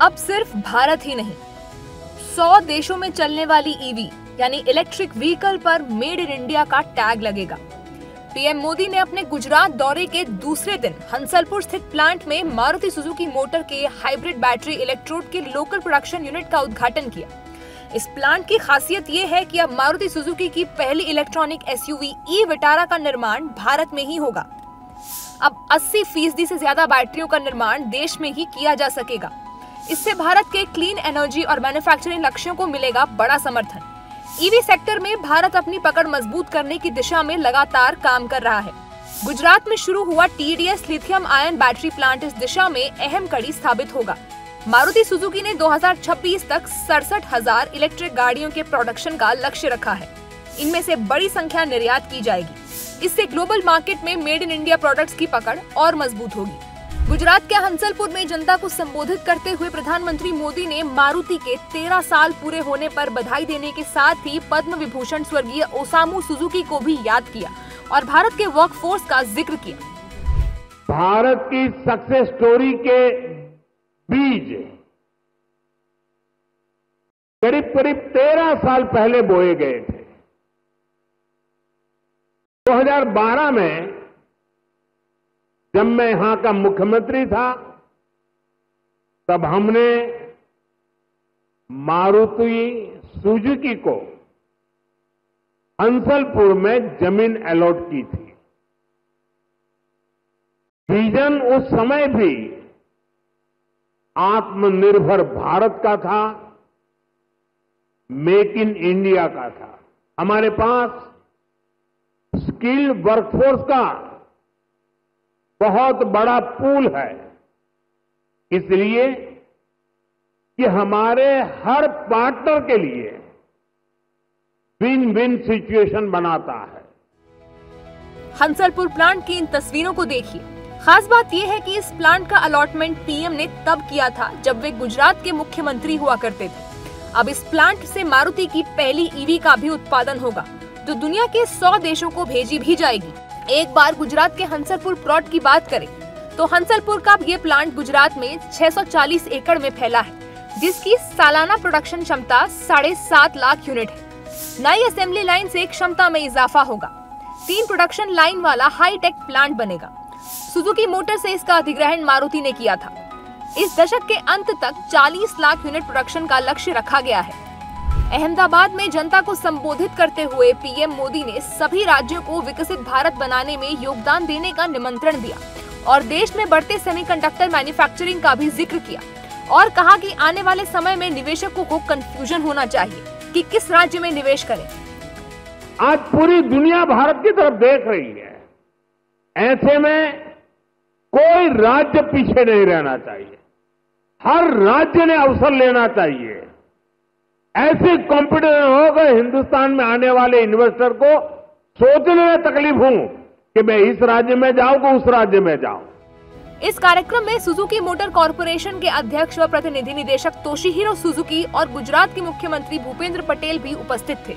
अब सिर्फ भारत ही नहीं, 100 देशों में चलने वाली ईवी यानी इलेक्ट्रिक व्हीकल पर मेड इन इंडिया का टैग लगेगा। पीएम मोदी ने अपने गुजरात दौरे के दूसरे दिन हंसलपुर स्थित प्लांट में मारुति सुजुकी मोटर के हाइब्रिड बैटरी इलेक्ट्रोड के लोकल प्रोडक्शन यूनिट का उद्घाटन किया। इस प्लांट की खासियत ये है कि अब मारुति सुजुकी की पहली इलेक्ट्रॉनिक एसयूवी ई विटारा का निर्माण भारत में ही होगा। अब 80% से ज्यादा बैटरियों का निर्माण देश में ही किया जा सकेगा। इससे भारत के क्लीन एनर्जी और मैन्युफैक्चरिंग लक्ष्यों को मिलेगा बड़ा समर्थन। ईवी सेक्टर में भारत अपनी पकड़ मजबूत करने की दिशा में लगातार काम कर रहा है। गुजरात में शुरू हुआ TDS lithium ion battery plant इस दिशा में अहम कड़ी साबित होगा। मारुति सुजुकी ने 2026 तक 67,000 इलेक्ट्रिक गाड़ियों के प्रोडक्शन का लक्ष्य रखा है। इनमें से बड़ी संख्या निर्यात की जाएगी। इससे ग्लोबल मार्केट में मेड इन इंडिया प्रोडक्ट्स की पकड़ और मजबूत होगी। गुजरात के हंसलपुर में जनता को संबोधित करते हुए प्रधानमंत्री मोदी ने मारुति के 13 साल पूरे होने पर बधाई देने के साथ ही पद्म विभूषण स्वर्गीय ओसामू सुजुकी को भी याद किया और भारत के वर्कफोर्स का जिक्र किया। भारत की सक्सेस स्टोरी के बीज करीब 13 साल पहले बोए गए थे। 2012 में जब मैं यहां का मुख्यमंत्री था, तब हमने मारुति सुजुकी को हंसलपुर में जमीन अलॉट की थी। विजन उस समय भी आत्मनिर्भर भारत का था, मेक इन इंडिया का था। हमारे पास स्किल्ड वर्कफोर्स का बहुत बड़ा पूल है, इसलिए कि हमारे हर पार्टनर के लिए विन विन सिचुएशन बनाता है। हंसलपुर प्लांट की इन तस्वीरों को देखिए। खास बात यह है कि इस प्लांट का अलॉटमेंट पीएम ने तब किया था जब वे गुजरात के मुख्यमंत्री हुआ करते थे। अब इस प्लांट से मारुति की पहली ईवी का भी उत्पादन होगा, जो दुनिया के 100 देशों को भेजी भी जाएगी। एक बार गुजरात के हंसलपुर प्लॉट की बात करें तो हंसलपुर का ये प्लांट गुजरात में 640 एकड़ में फैला है, जिसकी सालाना प्रोडक्शन क्षमता 7.5 लाख यूनिट है। नई असेंबली लाइन से क्षमता में इजाफा होगा। 3 प्रोडक्शन लाइन वाला हाईटेक प्लांट बनेगा। सुजुकी मोटर से इसका अधिग्रहण मारुति ने किया था। इस दशक के अंत तक 40 लाख यूनिट प्रोडक्शन का लक्ष्य रखा गया है। अहमदाबाद में जनता को संबोधित करते हुए पीएम मोदी ने सभी राज्यों को विकसित भारत बनाने में योगदान देने का निमंत्रण दिया और देश में बढ़ते सेमीकंडक्टर मैन्युफैक्चरिंग का भी जिक्र किया और कहा कि आने वाले समय में निवेशकों को कंफ्यूजन होना चाहिए कि किस राज्य में निवेश करें। आज पूरी दुनिया भारत की तरफ देख रही है। ऐसे में कोई राज्य पीछे नहीं रहना चाहिए। हर राज्य ने अवसर लेना चाहिए। ऐसे कॉम्पिटिशन होगा, हिंदुस्तान में आने वाले इन्वेस्टर को सोचने में तकलीफ हो कि मैं इस राज्य में जाऊं कि उस राज्य में जाऊं। इस कार्यक्रम में सुजुकी मोटर कॉरपोरेशन के अध्यक्ष व प्रतिनिधि निदेशक तोशिहिरो सुजुकी और गुजरात के मुख्यमंत्री भूपेंद्र पटेल भी उपस्थित थे।